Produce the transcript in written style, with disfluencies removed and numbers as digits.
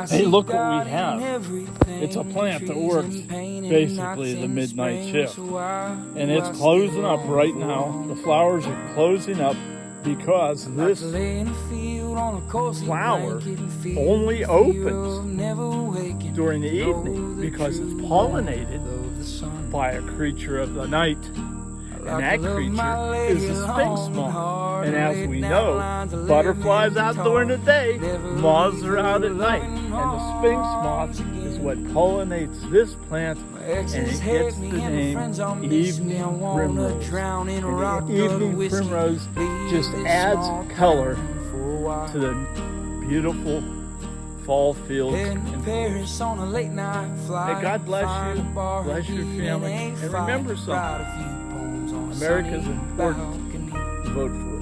Hey, look what we have. It's a plant that works basically the midnight shift. And it's closing up right now. The flowers are closing up because this flower only opens during the evening because it's pollinated by a creature of the night. And that creature is the sphinx moth. And as we know, butterflies out during the day, moths are out at night. And the sphinx moth is what pollinates this plant, and it gets the name evening primrose. And the evening primrose just adds color to the beautiful fall fields and forests. May God bless you, bless your family, and remember something. America is important. Vote for it.